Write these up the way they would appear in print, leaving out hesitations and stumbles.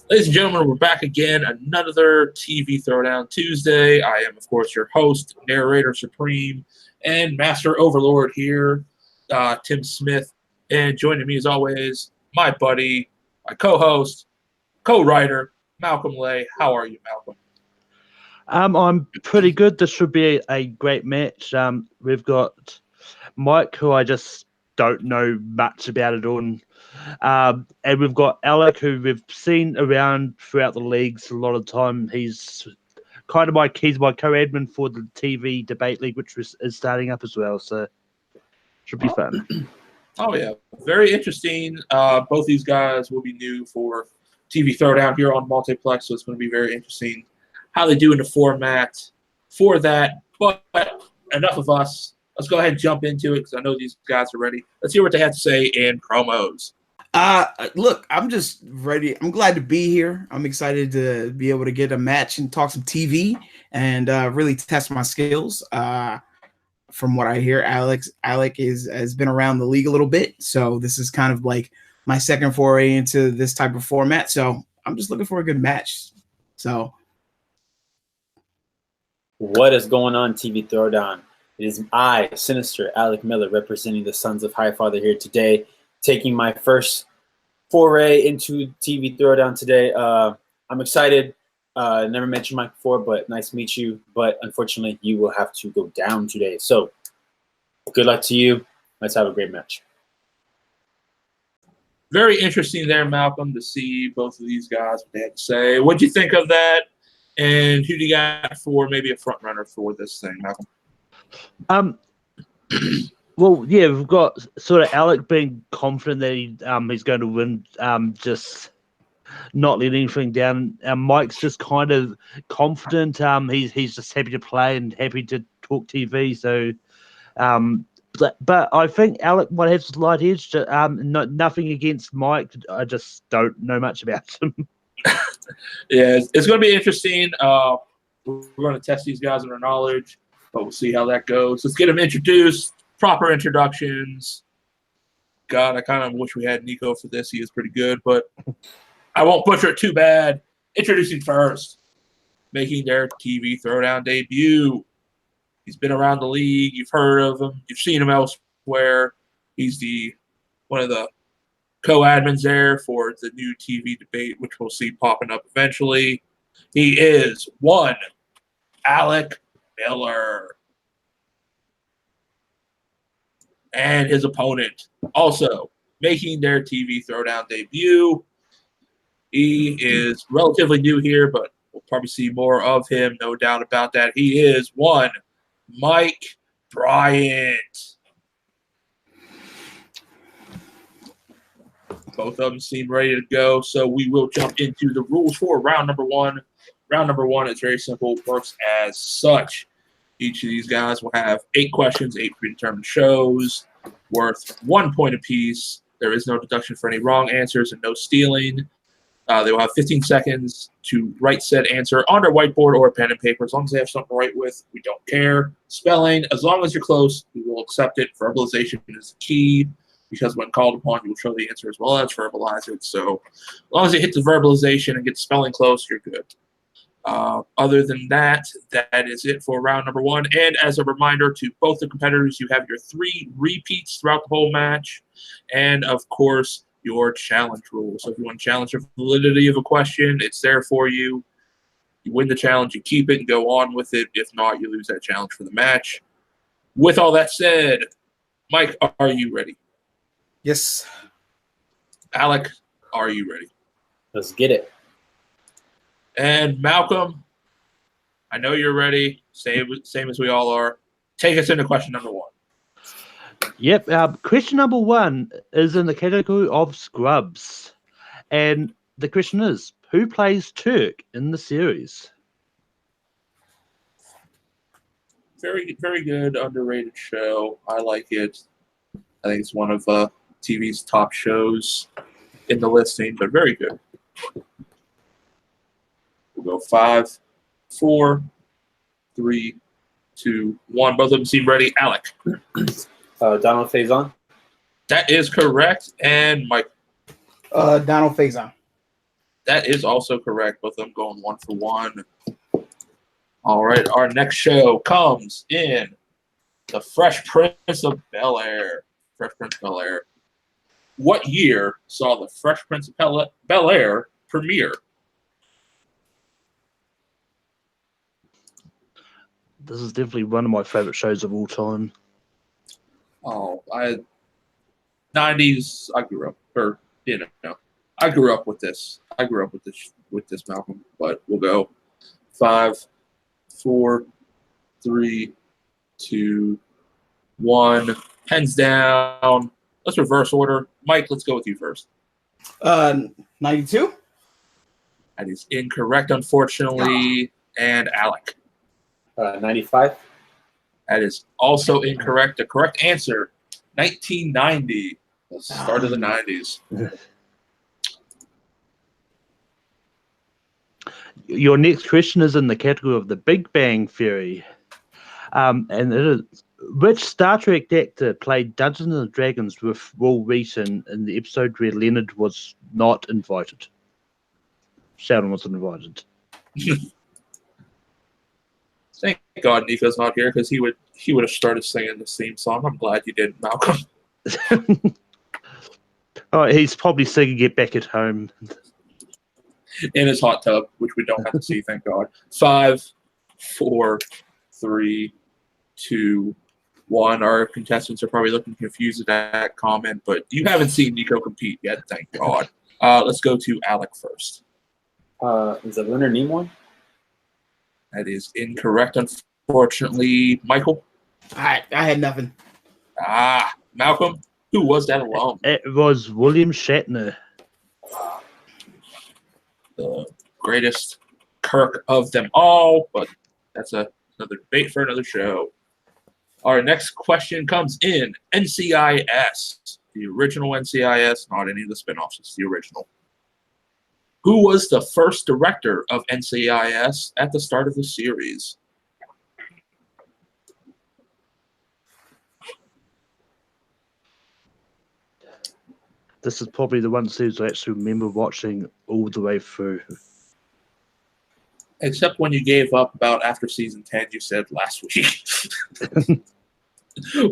Ladies and gentlemen, we're back again. Another TV Throwdown Tuesday. I am, of course, your host, narrator supreme, and master overlord here, Tim Smith. And joining me, as always, my buddy, my co-host, co-writer, Malcolm Lay. How are you, Malcolm? I'm pretty good. This should be a great match. We've got Mike, who I just don't know much about at all. And we've got Alec, who we've seen around throughout the leagues a lot of time. He's kind of my co-admin for the TV debate league, which is starting up as well. So should be fun. Oh, yeah. Very interesting. Both these guys will be new for TV Throwdown here on Multiplex, so it's going to be very interesting how they do in the format for that. But enough of us. Let's go ahead and jump into it because I know these guys are ready. Let's hear what they have to say in promos. Look, I'm just ready. I'm glad to be here. I'm excited to be able to get a match and talk some TV and really test my skills. From what I hear, Alec has been around the league a little bit, so this is kind of like my second foray into this type of format. So I'm just looking for a good match. So, what is going on, TV Throwdown? It is I, Sinister Alec Miller, representing the Sons of Highfather here today, taking my first foray into TV Throwdown today. I'm excited. Never met you, Mike, before, but nice to meet you. But unfortunately, you will have to go down today. So good luck to you. Let's have a great match. Very interesting there, Malcolm, to see both of these guys, what they had to say. What'd you think of that? And who do you got for maybe a front runner for this thing, Malcolm? Well, yeah, we've got sort of Alec being confident that he's going to win, just not letting anything down. Mike's just kind of confident. He's just happy to play and happy to talk TV. So, but I think Alec might have a slight edge. Nothing against Mike. I just don't know much about him. Yeah, it's going to be interesting. We're going to test these guys on their knowledge, but we'll see how that goes. Let's get them introduced. Proper introductions. God, I kind of wish we had Nico for this. He is pretty good, but I won't butcher it too bad. Introducing first, making their TV Throwdown debut. He's been around the league. You've heard of him. You've seen him elsewhere. He's one of the co-admins there for the new TV debate, which we'll see popping up eventually. He is one Alec Miller. And his opponent also making their TV Throwdown debut. He is relatively new here, but we'll probably see more of him, no doubt about that. He is one Mike Bryant. Both of them seem ready to go, so we will jump into the rules for round number one. Round number one is very simple, works as such. Each of these guys will have 8 questions, 8 predetermined shows, worth 1 point apiece. There is no deduction for any wrong answers and no stealing. They will have 15 seconds to write said answer on their whiteboard or pen and paper. As long as they have something to write with, we don't care. Spelling, as long as you're close, we will accept it. Verbalization is the key, because when called upon, you will show the answer as well as verbalize it. So as long as you hit the verbalization and get spelling close, you're good. Other than that, that is it for round number one. And as a reminder to both the competitors, you have your 3 repeats throughout the whole match. And, of course, your challenge rule. So if you want to challenge the validity of a question, it's there for you. You win the challenge, you keep it, and go on with it. If not, you lose that challenge for the match. With all that said, Mike, are you ready? yes. Alec, are you ready? Let's get it. And Malcolm, I know you're ready. Same as we all are. Take us into question number 1. Yep. Question number 1 is in the category of scrubs. And the question is, who plays Turk in the series? Very, very good, underrated show. I like it. I think it's one of TV's top shows in the listing, but very good. We'll go 5, 4, 3, 2, 1. Both of them seem ready. Alec. Donald Faison. That is correct. And Mike. Donald Faison. That is also correct. Both of them going 1 for 1. All right, our next show comes in The Fresh Prince of Bel-Air. Fresh Prince of Bel-Air. What year saw The Fresh Prince of Bel-Air premiere? This is definitely one of my favorite shows of all time. Oh, 90s. I grew up, I grew up with this. I grew up with this, Malcolm. But we'll go 5, 4, 3, 2, 1. Hands down. Let's reverse order. Mike, let's go with you first. 92. That is incorrect, unfortunately. And Alec. 95. That is also incorrect. The correct answer, 1990. The start of the 90s. Your next question is in the category of The Big Bang Theory. And it is, which Star Trek actor played Dungeons and Dragons with Will Wheaton in the episode where Leonard was not invited? Sheldon wasn't invited. Thank God Nico's not here because he would have started singing the theme song. I'm glad you didn't, Malcolm. Oh, he's probably singing it back at home. In his hot tub, which we don't have to see, thank God. 5, 4, 3, 2, 1. Our contestants are probably looking confused at that comment, but you haven't seen Nico compete yet, thank God. Let's go to Alec first. Is it Leonard Nimoy? That is incorrect, unfortunately. Michael? I had nothing. Malcolm? Who was that alone? It was William Shatner. The greatest Kirk of them all, but that's another debate for another show. Our next question comes in NCIS, the original NCIS, not any of the spinoffs, it's the original. Who was the first director of NCIS at the start of the series? This is probably the one series I actually remember watching all the way through. Except when you gave up about after season 10, you said last week.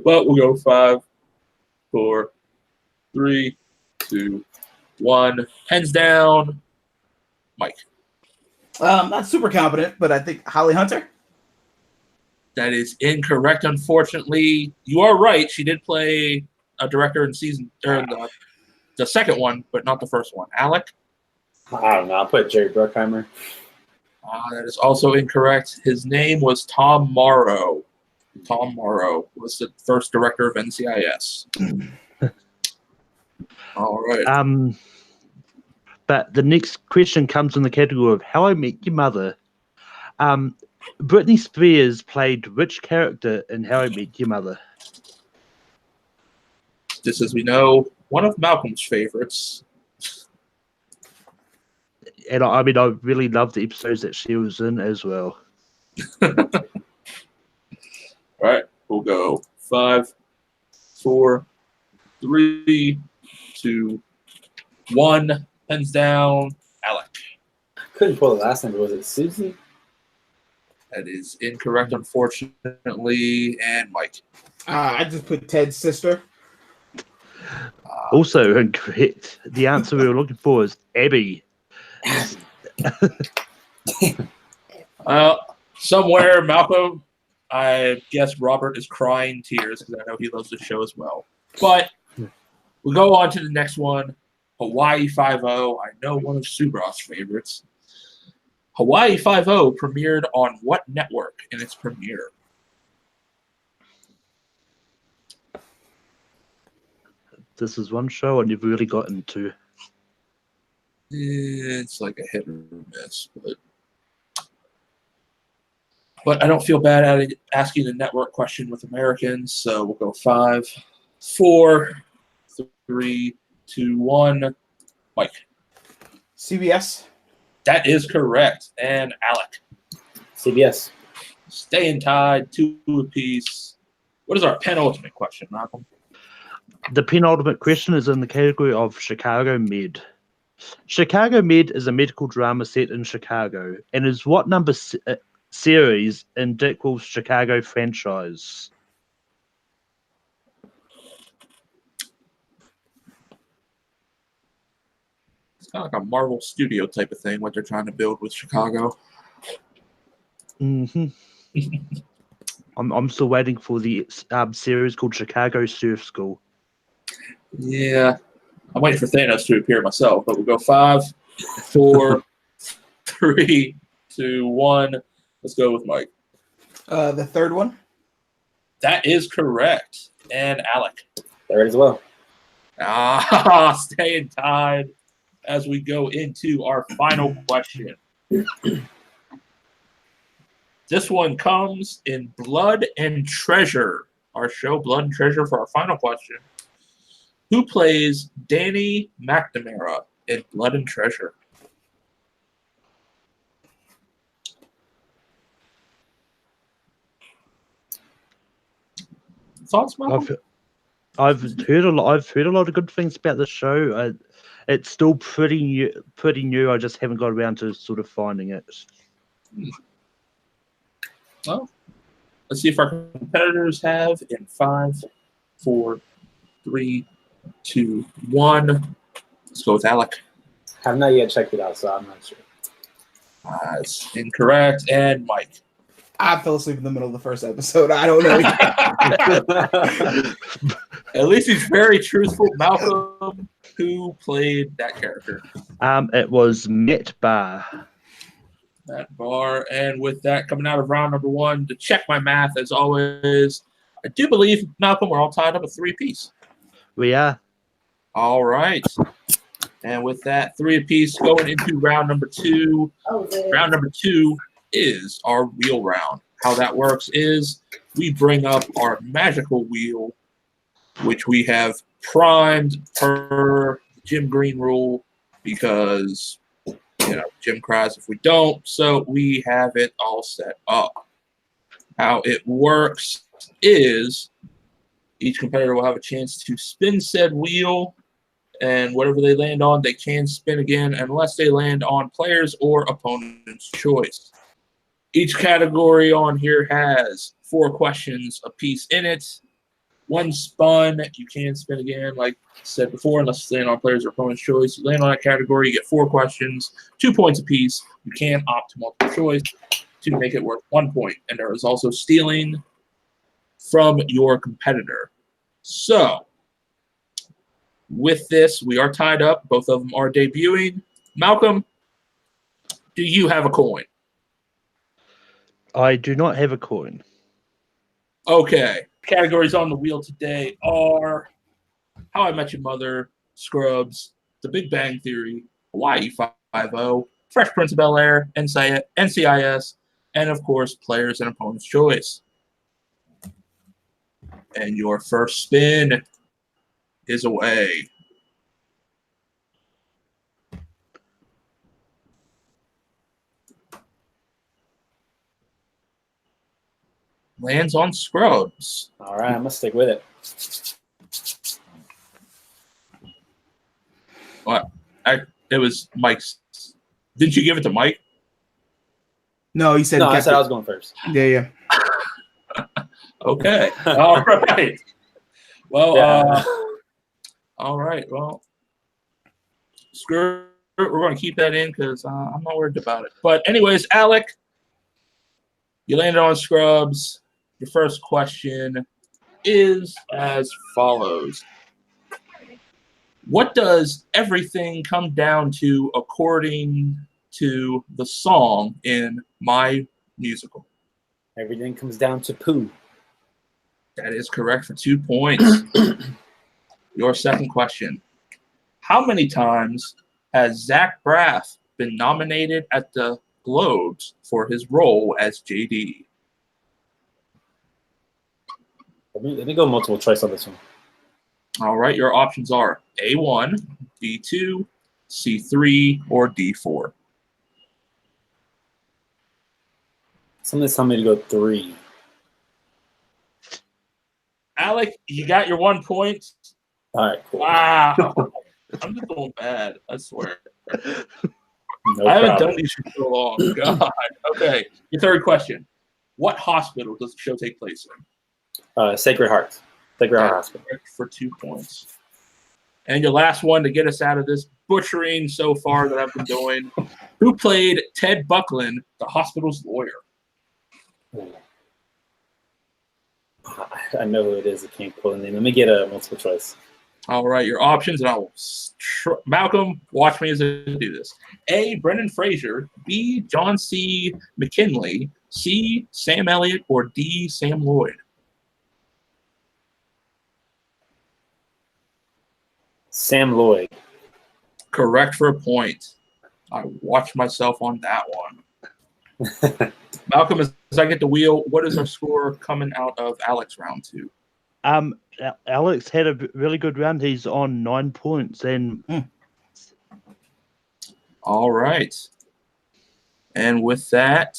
But we'll go 5, 4, 3, 2, 1. Hands down. Mike. Not super competent, but I think Holly Hunter. That is incorrect, unfortunately. You are right. She did play a director in the second one, but not the first one. Alec? I don't know. I'll put Jerry Bruckheimer. That is also incorrect. His name was Tom Morrow. Tom Morrow was the first director of NCIS. All right. But the next question comes in the category of How I Met Your Mother. Britney Spears played which character in How I Met Your Mother? Just as we know, one of Malcolm's favorites. And I mean, I really love the episodes that she was in as well. All right, we'll go 5, 4, 3, 2, 1. Hands down, Alec. Couldn't pull the last name, but was it Susie? That is incorrect, unfortunately. And Mike. I just put Ted's sister. Also incorrect. The answer we were looking for is Abby. Somewhere, Malcolm, I guess Robert is crying tears because I know he loves the show as well. But we'll go on to the next one. Hawaii Five-0. I know one of Subrat's favorites. Hawaii Five-0 premiered on what network in its premiere? This is one show I never really got into. It's like a hit or miss, but I don't feel bad at asking the network question with Americans, so we'll go 5, 4, 3, 2, 1. Mike. CBS. That is correct. And Alec. CBS. Staying tied, 2 apiece. What is our penultimate question, Malcolm? The penultimate question is in the category of Chicago Med. Chicago Med is a medical drama set in Chicago and is what number series in Dick Wolf's Chicago franchise? It's kind of like a Marvel Studio type of thing, what they're trying to build with Chicago. Mm-hmm. I'm still waiting for the series called Chicago Surf School. Yeah. I'm waiting for Thanos to appear myself, but we'll go 5, 4, 3, 2, 1. Let's go with Mike. The third one. That is correct. And Alec. Third as well. Staying tied as we go into our final question. This one comes in Blood and Treasure. Our show, Blood and Treasure, for our final question. Who plays Danny McNamara in Blood and Treasure? Thoughts, Malcolm? I've heard a lot. I've heard a lot of good things about the show. It's still pretty new. I just haven't got around to sort of finding it. Well, let's see if our competitors have in 5, 4, 3, 2, 1. Let's go with Alec. Have not yet checked it out, so I'm not sure. It's incorrect. And Mike. I fell asleep in the middle of the first episode. I don't know. At least he's very truthful. Malcolm, who played that character? It was Matt Barr. Matt Barr. And with that coming out of round number 1, to check my math, as always, I do believe, Malcolm, we're all tied up a 3-piece. We are. All right. And with that 3 apiece going into round number 2. Round number 2 is our wheel round. How that works is we bring up our magical wheel, which we have primed per Jim Green rule because, Jim cries if we don't. So we have it all set up. How it works is each competitor will have a chance to spin said wheel, and whatever they land on, they can spin again unless they land on players or opponent's choice. Each category on here has 4 questions apiece in it. One spun, you can spin again, like I said before, unless you land on players or opponent's choice. You land on that category, you get 4 questions, 2 points apiece. You can opt to multiple choice to make it worth 1 point. And there is also stealing from your competitor. So, with this, we are tied up. Both of them are debuting. Malcolm, do you have a coin? I do not have a coin. Okay. Categories on the wheel today are How I Met Your Mother, Scrubs, The Big Bang Theory, Hawaii Five-0, Fresh Prince of Bel-Air, NCIS, and, of course, Players and Opponent's Choice. And your first spin is away. Lands on Scrubs. All right, I'm going to stick with it. What? It was Mike's. Didn't you give it to Mike? No, he said. No, I said I was going first. Yeah. Okay. All right. Well, Yeah. All right. Well, screw it. We're going to keep that in because I'm not worried about it. But anyways, Alec, you landed on Scrubs. Your first question is as follows. What does everything come down to according to the song in My Musical? Everything comes down to poo. That is correct for 2 points. Your second question. How many times has Zach Braff been nominated at the Globes for his role as JD? Let me go multiple choice on this one. All right, your options are A1, D2, C3, or D4. Something's telling me to go 3. Alec, you got your 1 point. All right, cool. Wow. I'm just going bad. I swear. No I haven't problem. done these for so long. God. Okay. Your third question. What hospital does the show take place in? Sacred Heart. Sacred Heart Hospital. For 2 points. And your last one to get us out of this butchering so far that I've been doing. Who played Ted Buckland, the hospital's lawyer? I know who it is. I can't pull the name. Let me get a multiple choice. All right, your options, and I will Malcolm, watch me as I do this. A, Brendan Fraser. B, John C. McKinley. C, Sam Elliott. Or D, Sam Lloyd. Sam Lloyd. Correct for a point. I watched myself on that one. Malcolm, as I get the wheel, what is our score coming out of Alex round 2? Alex had a really good round. He's on 9 points. And All right. And with that,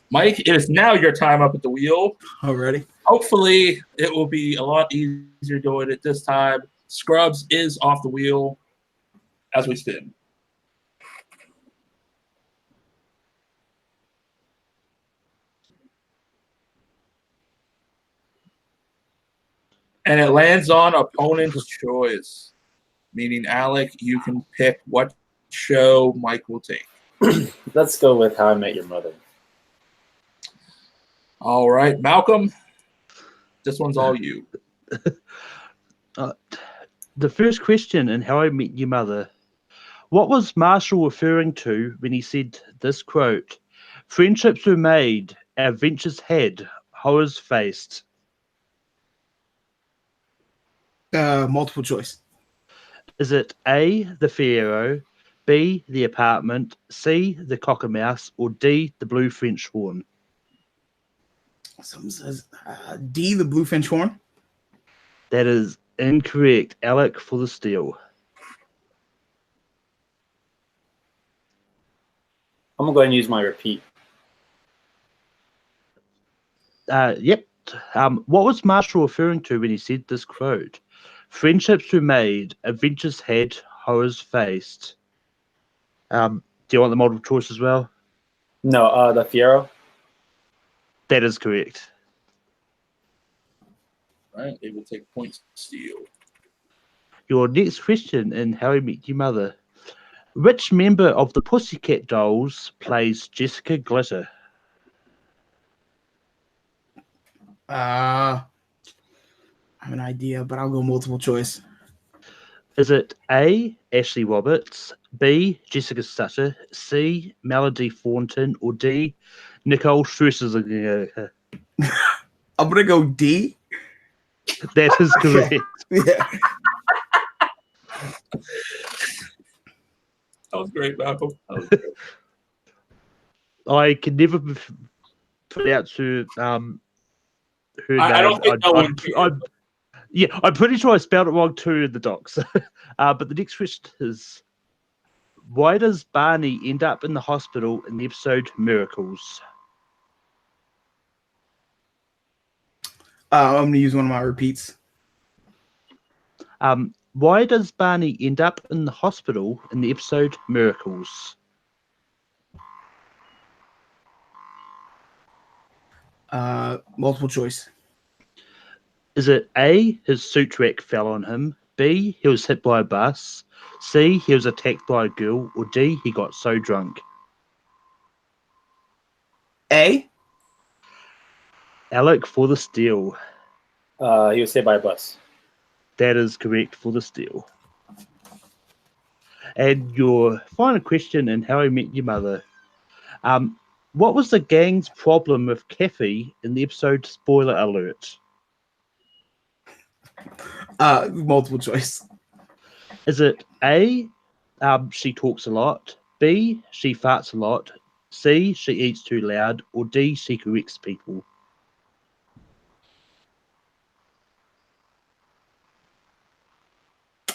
Mike, it is now your time up at the wheel. Already. Hopefully, it will be a lot easier doing it this time. Scrubs is off the wheel as we spin. And it lands on opponent's choice, meaning, Alec, you can pick what show Mike will take. Let's go with How I Met Your Mother. All right, Malcolm, this one's all you. the first question in How I Met Your Mother. What was Marshall referring to when he said this quote? Friendships were made, adventures had, horrors faced. Multiple choice. Is it A, the Fierro, B, the apartment, C, the cockermouse, or D, the blue French horn? Someone says D, the blue French horn. That is incorrect. Alec for the steal. I'm going to go ahead and use my repeat. Yep. What was Marshall referring to when he said this quote? Friendships were made, adventures had, horrors faced. Do you want the multiple choice as well? No, the Fiero. That is correct. All right, they will take points steal. Your next question in How I Met Your Mother. Which member of the Pussycat Dolls plays Jessica Glitter? I have an idea, but I'll go multiple choice. Is it A, Ashley Roberts, B, Jessica Sutter, C, Melody Thornton, or D, Nicole Scherzinger? I'm gonna go D. That is correct. Yeah. That was great, Malcolm. That was great. I can never pronounce her name. I don't think no one can. I'm pretty sure I spelled it wrong too in the docs. But the next question is, why does Barney end up in the hospital in the episode Miracles? I'm gonna use one of my repeats. Why does Barney end up in the hospital in the episode Miracles? Multiple choice. Is it A, his suit rack fell on him, B, he was hit by a bus, C, he was attacked by a girl, or D, he got so drunk? A. Alec for the steal. He was hit by a bus. That is correct for the steal. And your final question in How I Met Your Mother. What was the gang's problem with Kathy in the episode Spoiler Alert? Multiple choice. Is it A, she talks a lot, B, she farts a lot, C, she eats too loud, or D, she corrects people?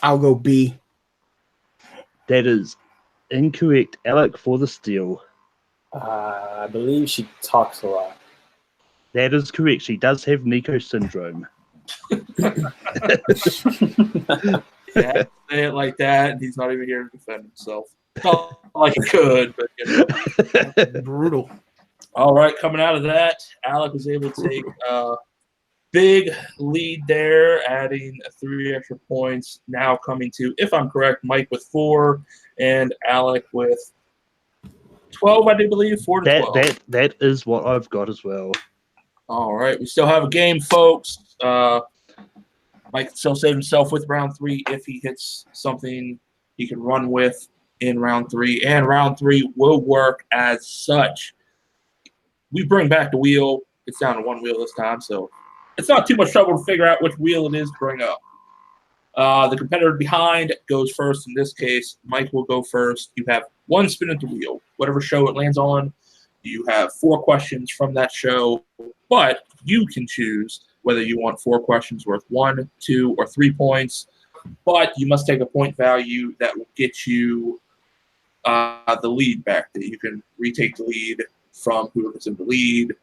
I'll go B. That is incorrect. Alec for the steal. I believe she talks a lot. That is correct. She does have Nico syndrome. Yeah, say it like that, and he's not even here to defend himself. Not like he could, but Brutal. All right, coming out of that, Alec was able to take a big lead there, adding 3 extra points. Now coming to, if I'm correct, Mike with 4 and Alec with 12, I do believe, 4 to 12. That is what I've got as well. All right, we still have a game, folks. Mike can still save himself with round 3 if he hits something he can run with in round 3. And round 3 will work as such. We bring back the wheel. It's down to 1 wheel this time, so it's not too much trouble to figure out which wheel it is to bring up. The competitor behind goes first. In this case, Mike will go first. You have 1 spin at the wheel. Whatever show it lands on, you have 4 questions from that show, but you can choose whether you want 4 questions worth 1, 2, or 3 points, but you must take a point value that will get you the lead back, that you can retake the lead from whoever's in the lead.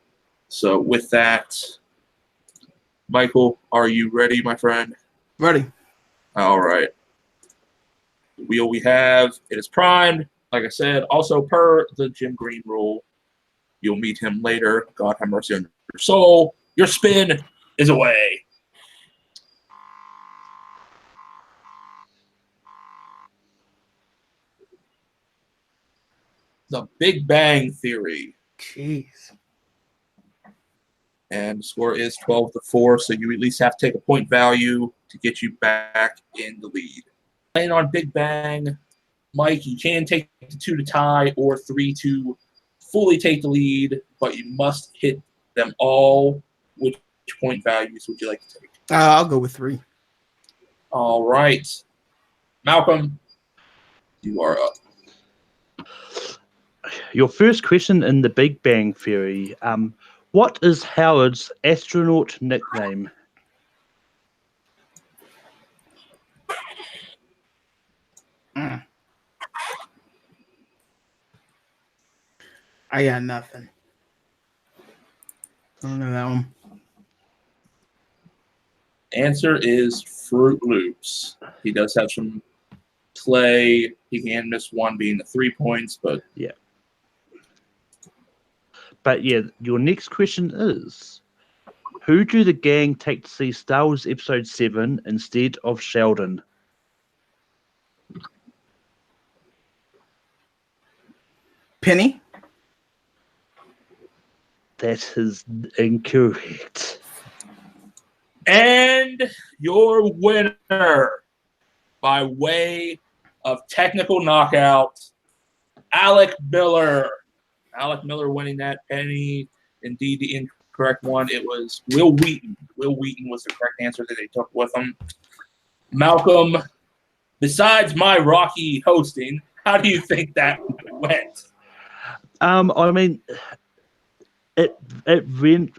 So with that, Michael, are you ready, my friend? Ready. All right. The wheel we have, it is primed. Like I said, also per the Jim Green rule, you'll meet him later. God have mercy on your soul. Your spin is away. The Big Bang Theory. Jeez. And the score is 12-4, so you at least have to take a point value to get you back in the lead. Playing on Big Bang, Mike, you can take the 2 to tie or 3 to fully take the lead, but you must hit them all. Which point values would you like to take? I'll go with 3. All right. Malcolm, you are up. Your first question in the Big Bang Theory. What is Howard's astronaut nickname? I got nothing. I don't know that one. Answer is Fruit Loops. He does have some play. He can miss one being the 3 points, but yeah. But yeah, your next question is, who do the gang take to see Star Wars Episode 7 instead of Sheldon? Penny? That is incorrect. And your winner, by way of technical knockout, Alec Miller. Alec Miller winning that. Penny, indeed the incorrect one. It was Will Wheaton. Will Wheaton was the correct answer that they took with them. Malcolm, besides my rocky hosting, how do you think that went? I mean, it went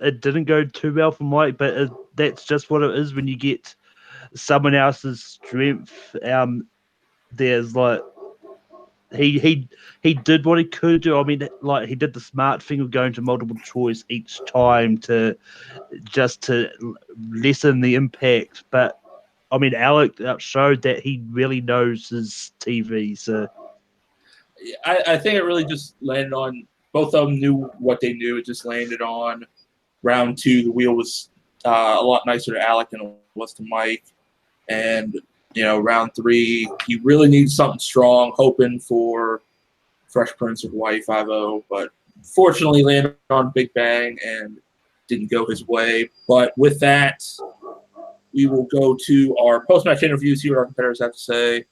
it didn't go too well for Mike, but that's just what it is when you get someone else's strength. There's like he did what he could do. I mean, like he did the smart thing of going to multiple choice each time to lessen the impact. But I mean, Alec showed that he really knows his TV. So I think it really just landed on both of them knew what they knew. It just landed on round 2. The wheel was a lot nicer to Alec than it was to Mike. And, round 3, he really needs something strong, hoping for Fresh Prince of Hawaii 5-0. But fortunately landed on Big Bang and didn't go his way. But with that, we will go to our post-match interviews, see what our competitors have to say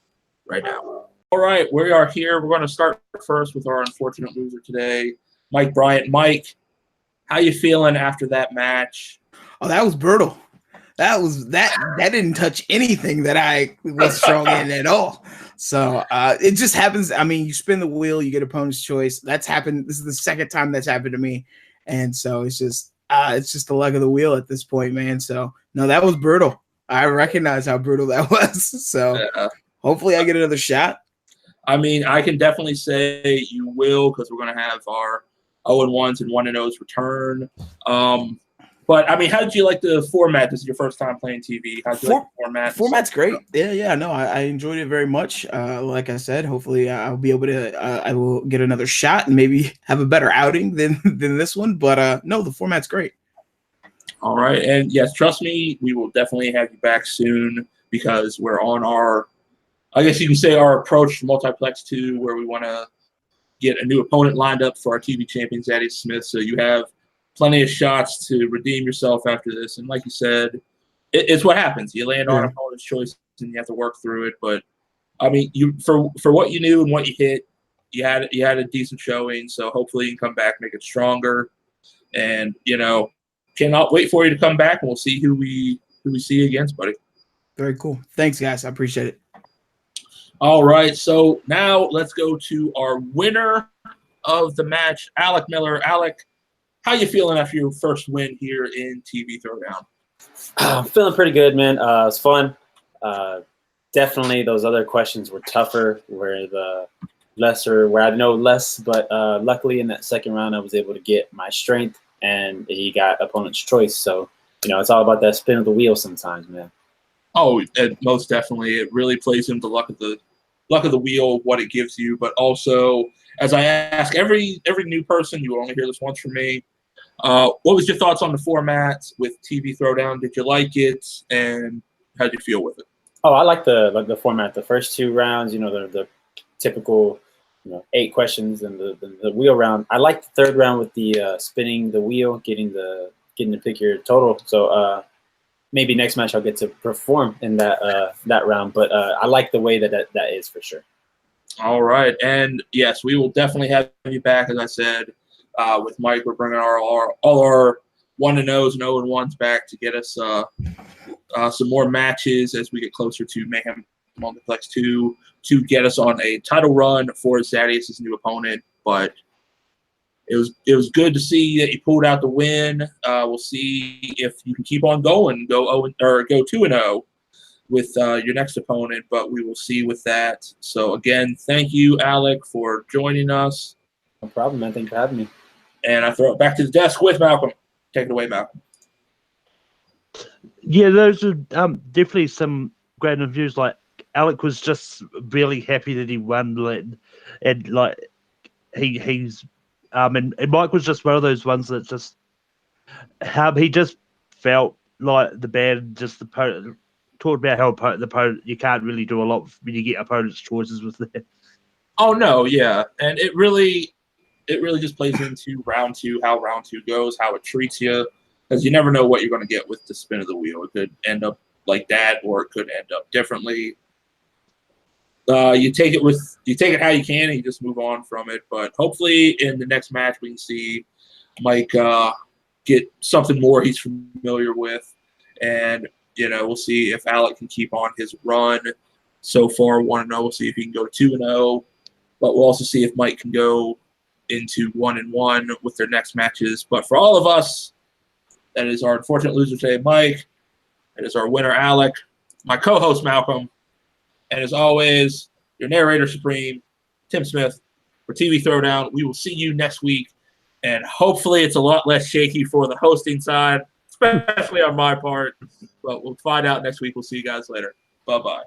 right now. All right, we are here. We're going to start first with our unfortunate loser today, Mike Bryant. Mike, how you feeling after that match? Oh, that was brutal. That didn't touch anything that I was strong in at all. So it just happens. I mean, you spin the wheel, you get opponent's choice. That's happened. This is the second time that's happened to me, and so it's just the luck of the wheel at this point, man. So no, that was brutal. I recognize how brutal that was. So hopefully I get another shot. I mean, I can definitely say you will because we're going to have our 0-1s and 1-0s return. But I mean, how did you like the format? This is your first time playing TV. How did you like the format? Format's great. Yeah. No, I enjoyed it very much. Like I said, hopefully I'll be able to. I will get another shot and maybe have a better outing than this one. But no, the format's great. All right, and yes, trust me, we will definitely have you back soon because we're on our, I guess you can say, our approach to Multiplex 2, where we want to get a new opponent lined up for our TV champion, Zaddeus Smith. So you have plenty of shots to redeem yourself after this. And like you said, it's what happens. You land on opponent's choice and you have to work through it. But I mean, you for what you knew and what you hit, you had a decent showing. So hopefully you can come back, make it stronger, and cannot wait for you to come back, and we'll see who we see against, buddy. Very cool. Thanks, guys. I appreciate it. All right, so now let's go to our winner of the match, Alec Miller. Alec, how you feeling after your first win here in TV Throwdown? I'm feeling pretty good, man. It was fun. Definitely those other questions were tougher, where I know less, but luckily in that second round I was able to get my strength, and he got opponent's choice. So, it's all about that spin of the wheel sometimes, man. Oh, most definitely. It really plays into the luck of the wheel, what it gives you. But also, as I ask every new person, you will only hear this once from me. What was your thoughts on the format with TV Throwdown? Did you like it, and how did you feel with it? Oh, I like the format. The first two rounds, the typical, 8 questions, and the wheel round. I like the third round with the spinning the wheel, getting to pick your total. So maybe next match I'll get to perform in that round. But I like the way that is for sure. All right, and yes, we will definitely have you back. As I said, with Mike, we're bringing all our 1-0s and 0-1s back to get us some more matches as we get closer to Mayhem Multiplex 2 to get us on a title run for Zaddeus' new opponent. But it was good to see that you pulled out the win. We'll see if you can keep on going, go 2-0 with your next opponent, but we will see with that. So again, thank you, Alec, for joining us. No problem, man. Thanks for having me. And I throw it back to the desk with Malcolm. Take it away, Malcolm. Yeah, those are definitely some great reviews. Like, Alec was just really happy that he won, and he's and Mike was just one of those ones that just he just felt like the band just talked about how the opponent, you can't really do a lot when you get opponent's choices with that. Oh no, yeah, and it really just plays into round 2, how round 2 goes, how it treats you, because you never know what you're going to get with the spin of the wheel. It could end up like that, or it could end up differently. You take it how you can, and you just move on from it. But hopefully, in the next match, we can see Mike get something more he's familiar with, and we'll see if Alec can keep on his run so far 1-0. We'll see if he can go to 2-0, but we'll also see if Mike can go into 1-1 with their next matches. But for all of us, that is our unfortunate loser today, Mike. That is our winner, Alec. My co-host, Malcolm. And as always, your narrator supreme, Tim Smith, for TV Throwdown. We will see you next week, and hopefully it's a lot less shaky for the hosting side, especially on my part. But we'll find out next week. We'll see you guys later. Bye-bye.